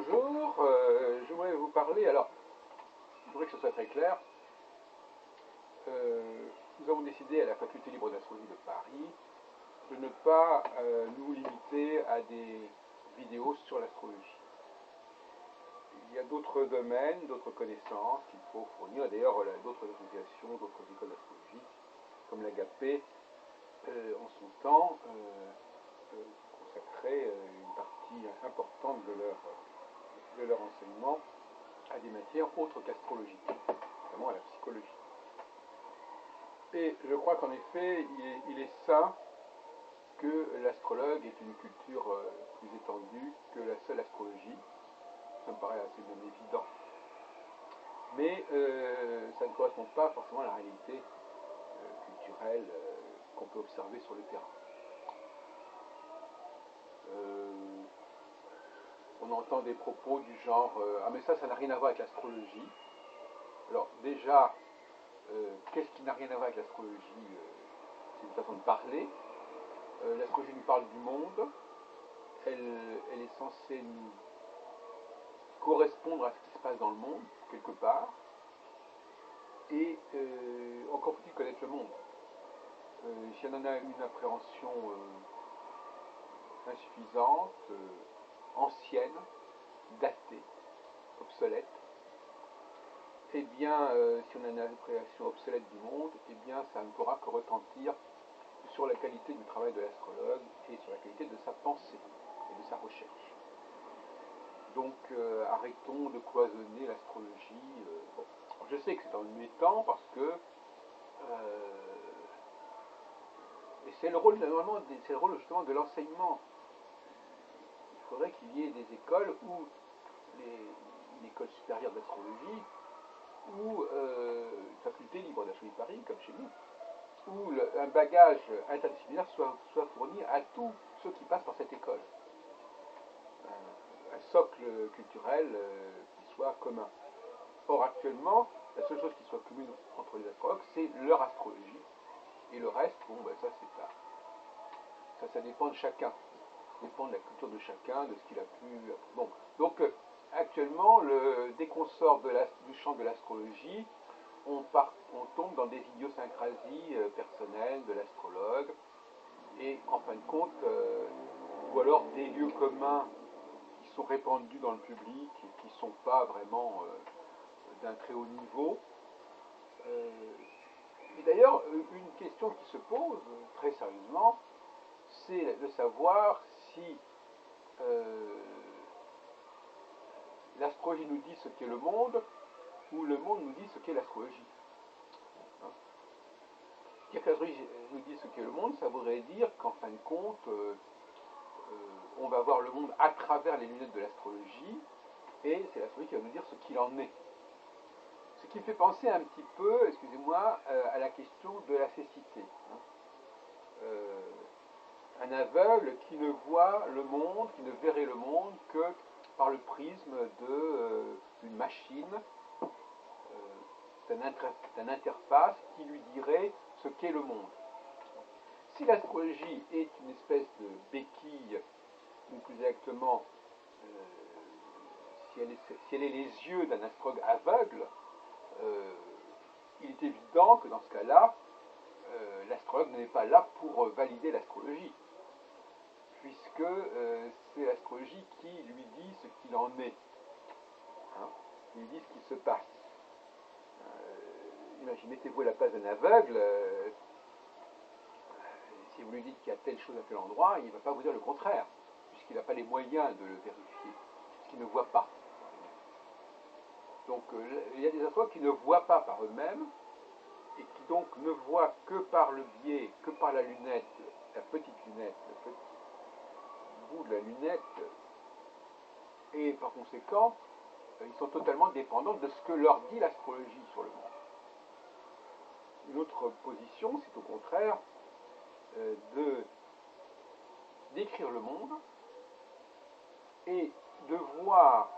bonjour, je voudrais vous parler, alors, je voudrais que ce soit très clair. Nous avons décidé à la Faculté libre d'astrologie de Paris de ne pas nous limiter à des vidéos sur l'astrologie. Il y a d'autres domaines, d'autres connaissances qu'il faut fournir. D'ailleurs, d'autres associations, d'autres écoles d'astrologie, comme l'Agapé, en son temps, consacraient une partie importante de leur enseignement à des matières autres qu'astrologiques, notamment à la psychologie. Et je crois qu'en effet, il est sain que l'astrologue ait une culture plus étendue que la seule astrologie. Ça me paraît assez bien évident. Mais ça ne correspond pas forcément à la réalité culturelle qu'on peut observer sur le terrain. On entend des propos du genre ah mais ça n'a rien à voir avec l'astrologie. Alors déjà, qu'est-ce qui n'a rien à voir avec l'astrologie? C'est une façon de parler. L'astrologie nous parle du monde. Elle est censée nous correspondre à ce qui se passe dans le monde, quelque part. Et encore faut-il connaître le monde. Si on en a une appréhension insuffisante, ancienne, datée, obsolète, eh bien, si on a une appréhension obsolète du monde, eh bien, ça ne pourra que retentir sur la qualité du travail de l'astrologue et sur la qualité de sa pensée et de sa recherche. Donc, arrêtons de cloisonner l'astrologie. Bon. Je sais que c'est ennuyant parce que et c'est le rôle normalement, c'est le rôle justement de l'enseignement. Il faudrait qu'il y ait des écoles où une école supérieure d'astrologie ou une faculté libre d'astrologie de Paris, comme chez nous, où un bagage interdisciplinaire soit fourni à tous ceux qui passent par cette école. Un socle culturel qui soit commun. Or, actuellement, la seule chose qui soit commune entre les astrologues, c'est leur astrologie. Et le reste, bon, ben ça, ça dépend de chacun. Ça dépend de la culture de chacun, de ce qu'il a pu. Bon. Donc, actuellement, dès qu'on sort du champ de l'astrologie, on tombe dans des idiosyncrasies personnelles de l'astrologue, et en fin de compte, ou alors des lieux communs qui sont répandus dans le public et qui ne sont pas vraiment d'un très haut niveau. Et d'ailleurs, une question qui se pose très sérieusement, c'est de savoir si l'astrologie nous dit ce qu'est le monde, ou le monde nous dit ce qu'est l'astrologie. Dire que l'astrologie nous dit ce qu'est le monde, ça voudrait dire qu'en fin de compte, on va voir le monde à travers les lunettes de l'astrologie, et c'est l'astrologie qui va nous dire ce qu'il en est. Ce qui me fait penser un petit peu, excusez-moi, à la question de la cécité. Un aveugle qui ne voit le monde, qui ne verrait le monde que par le prisme d'une machine, d'une interface qui lui dirait ce qu'est le monde. Si l'astrologie est une espèce de béquille, ou plus exactement, si elle est les yeux d'un astrologue aveugle, il est évident que dans ce cas-là, l'astrologue n'est pas là pour valider l'astrologie, puisque c'est l'astrologie qui lui dit ce qu'il en est, qui lui dit ce qui se passe. Mettez-vous à la place d'un aveugle, si vous lui dites qu'il y a telle chose à tel endroit, il ne va pas vous dire le contraire, puisqu'il n'a pas les moyens de le vérifier, puisqu'il ne voit pas. Donc il y a des astrologues qui ne voient pas par eux-mêmes, et qui donc ne voient que par le biais, que par la lunette, la petite lunette, le petit bout de la lunette, et par conséquent, ils sont totalement dépendants de ce que leur dit l'astrologie sur le monde. Une autre position, c'est au contraire de décrire le monde et de voir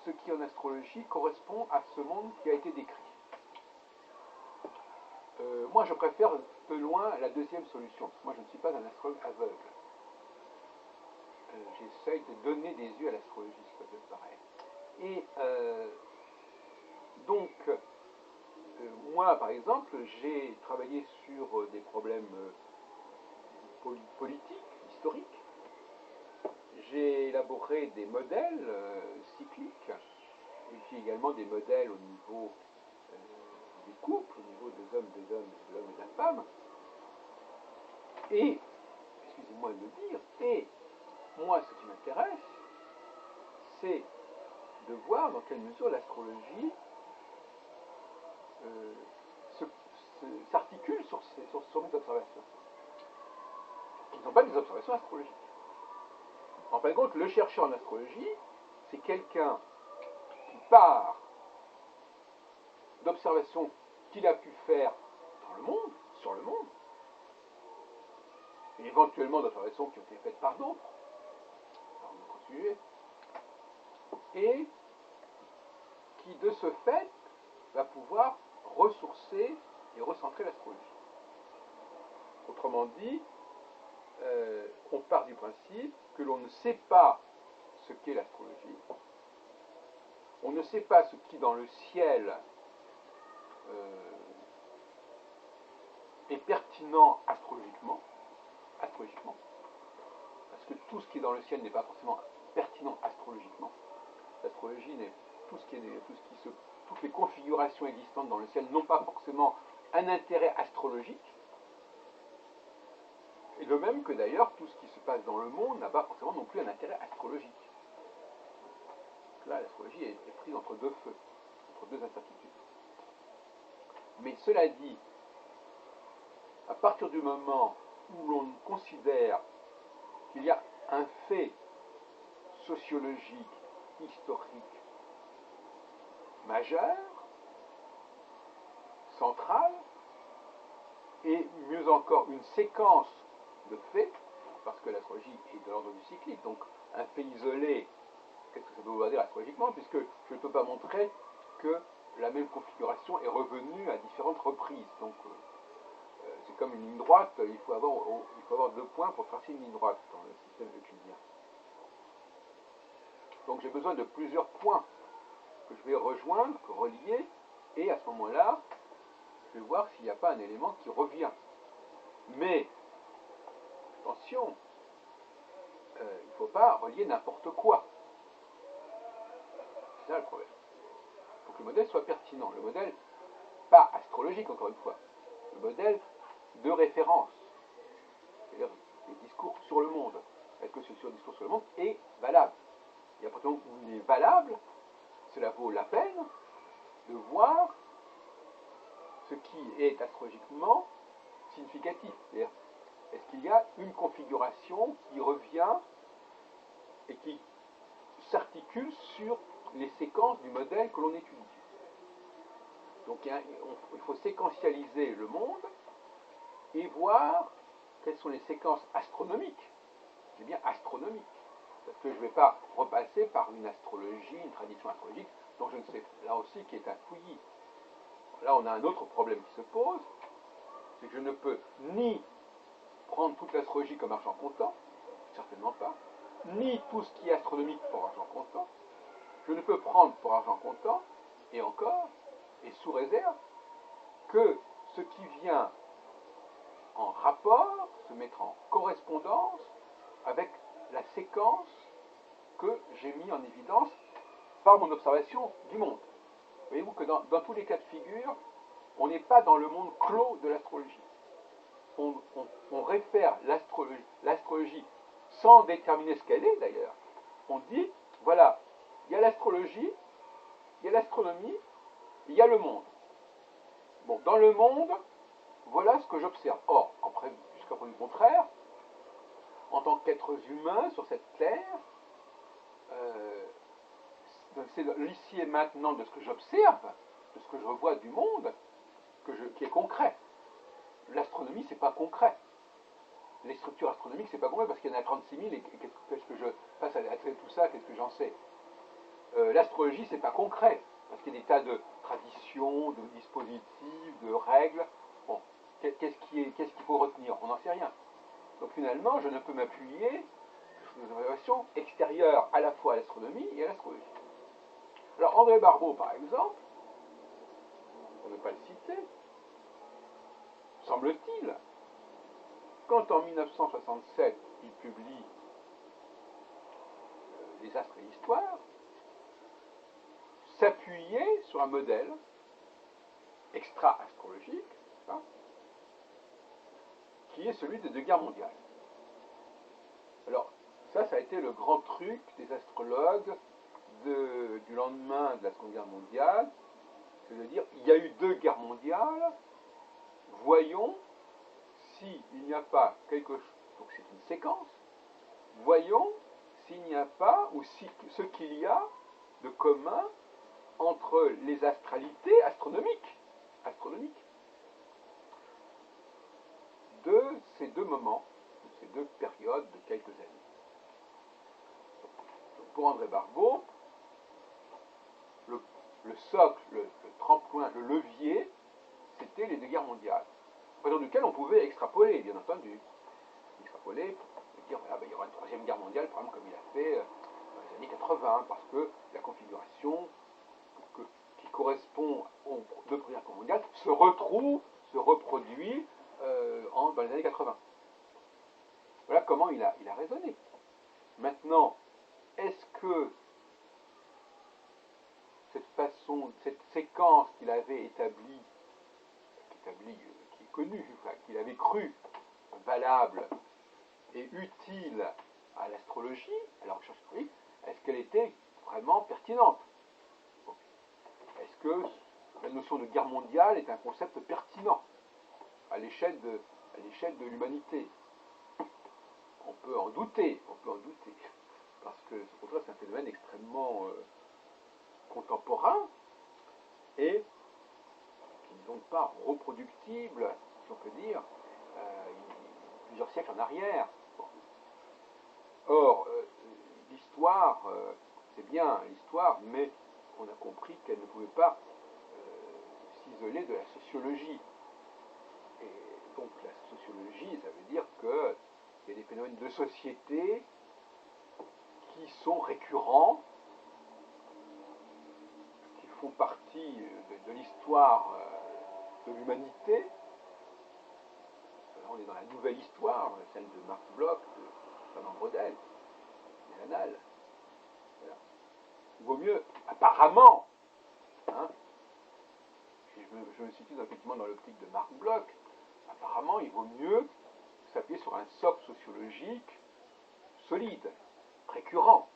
ce qui en astrologie correspond à ce monde qui a été décrit. Moi, je préfère de loin la deuxième solution, parce que moi, je ne suis pas un astrologue aveugle. j'essaye de donner des yeux à l'astrologie, si ça peut paraître. Et donc, moi, par exemple, j'ai travaillé sur des problèmes politiques, historiques. J'ai élaboré des modèles cycliques, et puis également des modèles au niveau des couples, au niveau des hommes, de l'homme et de la femme. Et, excusez-moi de le dire, et moi, ce qui m'intéresse, c'est de voir dans quelle mesure l'astrologie s'articule sur mes observations, qui ne sont pas des observations astrologiques. En fin de compte, le chercheur en astrologie, c'est quelqu'un qui part d'observations qu'il a pu faire dans le monde, sur le monde, et éventuellement d'observations qui ont été faites par d'autres, par d'autres sujets, et qui, de ce fait, va pouvoir ressourcer et recentrer l'astrologie. Autrement dit, on part du principe que l'on ne sait pas ce qu'est l'astrologie, on ne sait pas ce qui dans le ciel est pertinent astrologiquement, parce que tout ce qui est dans le ciel n'est pas forcément pertinent astrologiquement. L'astrologie n'est toutes les configurations existantes dans le ciel n'ont pas forcément un intérêt astrologique. Et de même que d'ailleurs, tout ce qui se passe dans le monde n'a pas forcément non plus un intérêt astrologique. Donc là, l'astrologie est prise entre deux feux, entre deux incertitudes. Mais cela dit, à partir du moment où l'on considère qu'il y a un fait sociologique, historique, majeur, central, et mieux encore une séquence de faits, parce que l'astrologie est de l'ordre du cyclique, donc un fait isolé, qu'est-ce que ça veut vouloir dire astrologiquement, puisque je ne peux pas montrer que la même configuration est revenue à différentes reprises. Donc c'est comme une ligne droite, il faut avoir 2 points pour tracer une ligne droite dans le système euclidien. Donc j'ai besoin de plusieurs points que je vais rejoindre, relier, et à ce moment-là, je vais voir s'il n'y a pas un élément qui revient. Mais, attention, il ne faut pas relier n'importe quoi. C'est ça le problème. Il faut que le modèle soit pertinent. Le modèle, pas astrologique encore une fois, le modèle de référence. C'est-à-dire le discours sur le monde. Est-ce que ce discours sur le monde est valable? Et à partir du moment où il est valable, cela vaut la peine de voir ce qui est astrologiquement significatif. C'est-à-dire, est-ce qu'il y a une configuration qui revient et qui s'articule sur les séquences du modèle que l'on étudie? Donc il faut séquentialiser le monde et voir quelles sont les séquences astronomiques. C'est bien astronomique, parce que je ne vais pas repasser par une astrologie, une tradition astrologique, dont je ne sais là aussi qui est un fouillis. Là on a un autre problème qui se pose, c'est que je ne peux ni prendre toute l'astrologie comme argent comptant, certainement pas, ni tout ce qui est astronomique pour argent comptant. Je ne peux prendre pour argent comptant, et encore, et sous réserve, que ce qui vient en rapport, se mettre en correspondance avec la séquence que j'ai mis en évidence par mon observation du monde. Voyez-vous que dans tous les cas de figure, on n'est pas dans le monde clos de l'astrologie. On réfère l'astrologie sans déterminer ce qu'elle est d'ailleurs. On dit, voilà, il y a l'astrologie, il y a l'astronomie, il y a le monde. Bon, dans le monde, voilà ce que j'observe. Or, jusqu'à preuve du contraire, en tant qu'êtres humains sur cette terre, c'est l'ici et maintenant de ce que j'observe, de ce que je revois du monde, qui est concret. L'astronomie, c'est pas concret. Les structures astronomiques, c'est pas concret parce qu'il y en a 36 000 et qu'est-ce que je fasse à tout ça, qu'est-ce que j'en sais? L'astrologie, c'est pas concret parce qu'il y a des tas de traditions, de dispositifs, de règles. Bon, qu'est-ce qu'il faut retenir? On n'en sait rien. Donc finalement, je ne peux m'appuyer, observations extérieures à la fois à l'astronomie et à l'astrologie. Alors André Barbeau, par exemple, pour ne pas le citer, semble-t-il, quand en 1967 il publie Les astres et l'histoire, s'appuyait sur un modèle extra-astrologique, hein, qui est celui des deux guerres mondiales. Alors, ça a été le grand truc des astrologues du lendemain de la Seconde Guerre mondiale, c'est de dire, il y a eu deux guerres mondiales, voyons s'il n'y a pas quelque chose, donc c'est une séquence, voyons s'il n'y a pas, ou si, ce qu'il y a de commun entre les astralités astronomiques de ces deux moments, de ces deux périodes de quelques années. Donc pour André Barbeau, le socle, le tremplin, le levier, c'était les deux guerres mondiales, à partir duquel on pouvait extrapoler, bien entendu. Extrapoler pour dire, voilà, il y aura une troisième guerre mondiale, par exemple, comme il a fait dans les années 80, parce que la configuration qui correspond aux deux premières guerres mondiales se reproduit dans les années 80. Voilà comment il a raisonné. Maintenant, est-ce que cette séquence qu'il avait établie, qui est connue, enfin, qu'il avait cru valable et utile à l'astrologie, à la recherche astrologique, est-ce qu'elle était vraiment pertinente? Est-ce que la notion de guerre mondiale est un concept pertinent à l'échelle de l'humanité? On peut en douter, parce que au contraire c'est un phénomène extrêmement contemporain et qui n'est donc pas reproductible, si on peut dire, plusieurs siècles en arrière. Bon. Or, l'histoire, c'est bien l'histoire, mais on a compris qu'elle ne pouvait pas s'isoler de la sociologie. Et donc la sociologie, ça veut dire qu'il y a des phénomènes de société qui sont récurrents, qui font partie de l'histoire de l'humanité. Là, on est dans la nouvelle histoire, celle de Marc Bloch, de Fernand Braudel, des annales. Voilà. Il vaut mieux, apparemment, hein, je me situe effectivement dans l'optique de Marc Bloch, apparemment, il vaut mieux s'appuyer sur un socle sociologique solide, récurrent,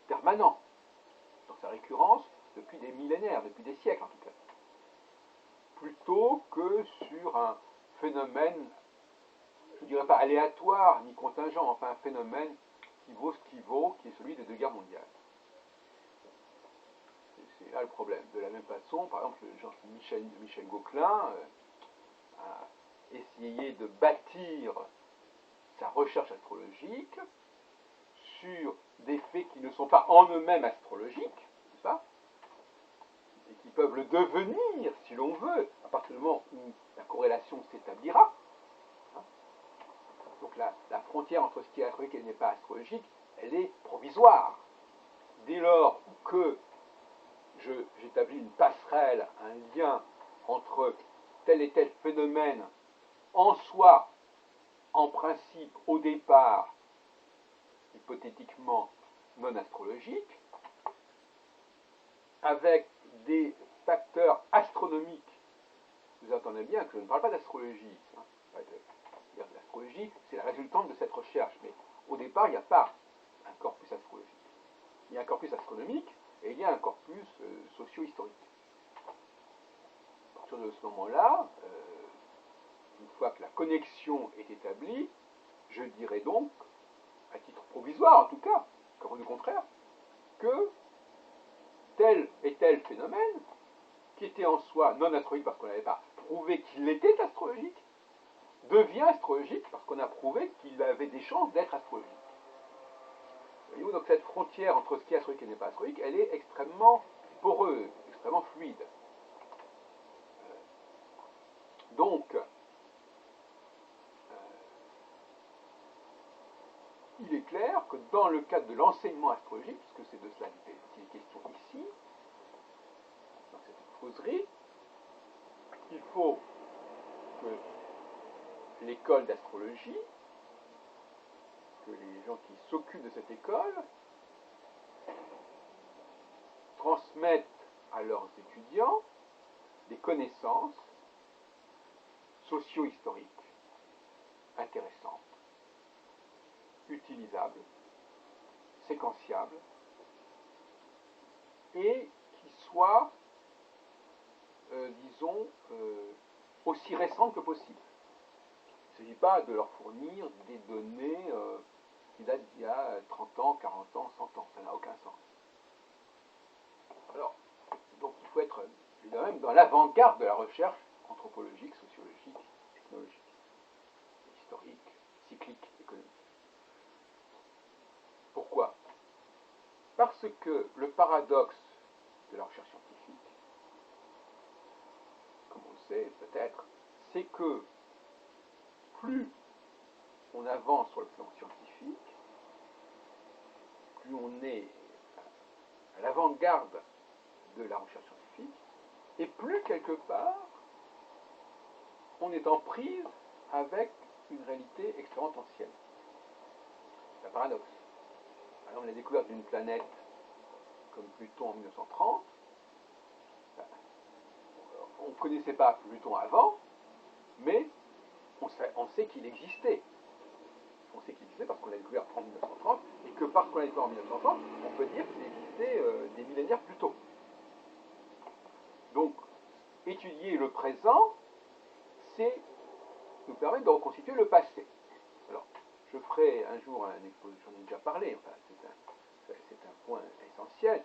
permanent, dans sa récurrence depuis des millénaires, depuis des siècles en tout cas, plutôt que sur un phénomène, je ne dirais pas aléatoire ni contingent, enfin un phénomène qui vaut ce qui vaut, qui est celui des deux guerres mondiales. C'est là le problème. De la même façon, par exemple, Michel Gauquelin a essayé de bâtir sa recherche astrologique sur des faits qui ne sont pas en eux-mêmes astrologiques, n'est-ce pas, et qui peuvent le devenir, si l'on veut, à partir du moment où la corrélation s'établira. Donc la frontière entre ce qui est astrologique et ce qui n'est pas astrologique, elle est provisoire. Dès lors que j'établis une passerelle, un lien entre tel et tel phénomène en soi, en principe, au départ, hypothétiquement non astrologique, avec des facteurs astronomiques. Vous entendez bien que je ne parle pas d'astrologie. L'astrologie, c'est la résultante de cette recherche. Mais au départ, il n'y a pas un corpus astrologique. Il y a un corpus astronomique et il y a un corpus socio-historique. À partir de ce moment-là, une fois que la connexion est établie, je dirais donc, à titre provisoire en tout cas, comme du contraire, que tel et tel phénomène, qui était en soi non astrologique parce qu'on n'avait pas prouvé qu'il était astrologique, devient astrologique parce qu'on a prouvé qu'il avait des chances d'être astrologique. Voyez-vous, donc cette frontière entre ce qui est astrologique et ce qui n'est pas astrologique, elle est extrêmement poreuse, extrêmement fluide. Donc, il est clair que dans le cadre de l'enseignement astrologique, puisque c'est de cela qu'il est question ici, dans cette exposerie, il faut que l'école d'astrologie, que les gens qui s'occupent de cette école, transmettent à leurs étudiants des connaissances socio-historiques intéressantes, utilisables, séquenciables, et qui soient, disons, aussi récentes que possible. Il ne s'agit pas de leur fournir des données qui datent d'il y a 30 ans, 40 ans, 100 ans. Ça n'a aucun sens. Alors, donc il faut être même dans l'avant-garde de la recherche anthropologique, sociologique, ethnologique, historique, cyclique, économique. Pourquoi? Parce que le paradoxe de la recherche scientifique, comme on le sait peut-être, c'est que plus on avance sur le plan scientifique, plus on est à l'avant-garde de la recherche scientifique, et plus quelque part on est en prise avec une réalité extrêmement ancienne. C'est un paradoxe. Par exemple, la découverte d'une planète comme Pluton en 1930, on ne connaissait pas Pluton avant, mais on sait qu'il existait. On sait qu'il existait parce qu'on l'a découvert en 1930, et que parce qu'on l'a découvert en 1930, on peut dire qu'il existait des millénaires plus tôt. Donc, étudier le présent, c'est nous permettre de reconstituer le passé. Alors, je ferai un jour un exposé, j'en ai déjà parlé, enfin, c'est un point essentiel.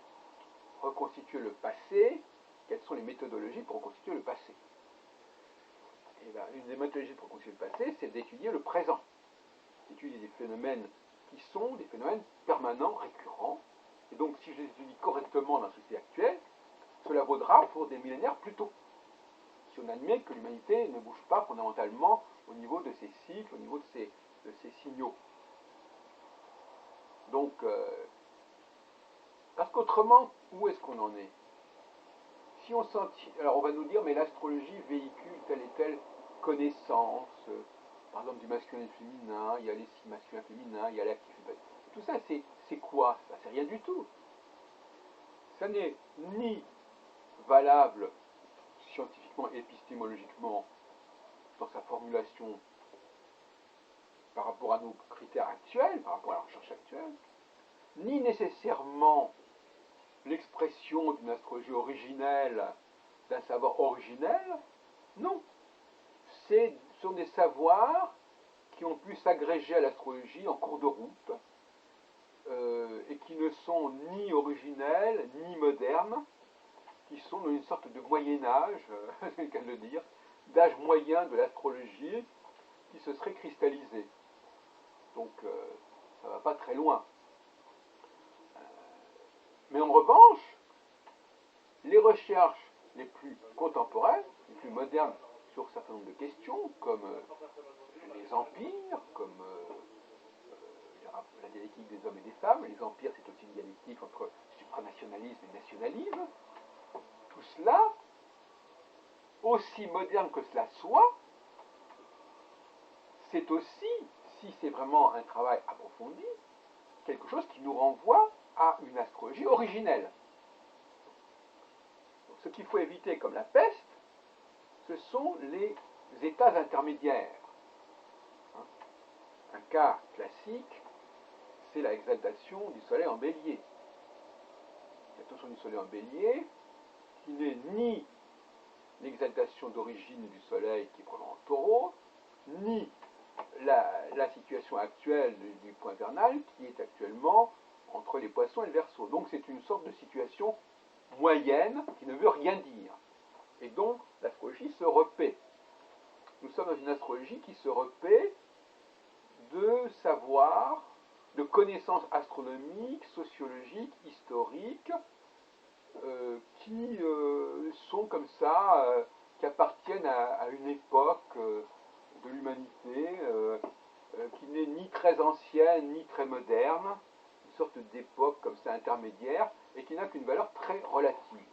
Reconstituer le passé, quelles sont les méthodologies pour reconstituer le passé? Et bien, une des méthodologies pour reconstituer le passé, c'est d'étudier le présent. D'étudier des phénomènes qui sont des phénomènes permanents, récurrents. Et donc, si je les étudie correctement dans la société actuelle, cela vaudra pour des millénaires plus tôt. Si on admet que l'humanité ne bouge pas fondamentalement au niveau de ses cycles, au niveau de ses signaux. Donc, parce qu'autrement, où est-ce qu'on en est? Si on alors on va nous dire, mais l'astrologie véhicule telle et telle connaissance, par exemple du masculin et du féminin, il y a les signes masculins et féminins, il y a l'actif. Tout ça, c'est quoi ça? C'est rien du tout. Ça n'est ni valable scientifiquement, épistémologiquement, dans sa formulation par rapport à nos critères actuels, par rapport à la recherche actuelle, ni nécessairement l'expression d'une astrologie originelle, d'un savoir originel. Non. Ce sont des savoirs qui ont pu s'agréger à l'astrologie en cours de route et qui ne sont ni originels ni modernes, qui sont dans une sorte de Moyen-Âge, c'est le cas de le dire, d'âge moyen de l'astrologie qui se serait cristallisé. Donc ça ne va pas très loin. Mais en revanche, les recherches les plus contemporaines, les plus modernes sur un certain nombre de questions, comme les empires, comme la dialectique des hommes et des femmes. Les empires, c'est aussi une dialectique entre supranationalisme et nationalisme. Tout cela, aussi moderne que cela soit, c'est aussi, si c'est vraiment un travail approfondi, quelque chose qui nous renvoie à une astrologie originelle. Donc, ce qu'il faut éviter comme la peste, ce sont les états intermédiaires. Un cas classique, c'est la exaltation du soleil en bélier. L'exaltation du soleil en bélier, qui n'est ni l'exaltation d'origine du soleil qui est probablement en taureau, ni la situation actuelle du point vernal qui est actuellement entre les poissons et le verseau. Donc c'est une sorte de situation moyenne qui ne veut rien dire. Et donc l'astrologie se repaît. Nous sommes dans une astrologie qui se repaît de savoir, de connaissances astronomiques, sociologiques, historiques, qui sont comme ça, qui appartiennent à une époque de l'humanité, qui n'est ni très ancienne, ni très moderne, une sorte d'époque comme ça intermédiaire, et qui n'a qu'une valeur très relative.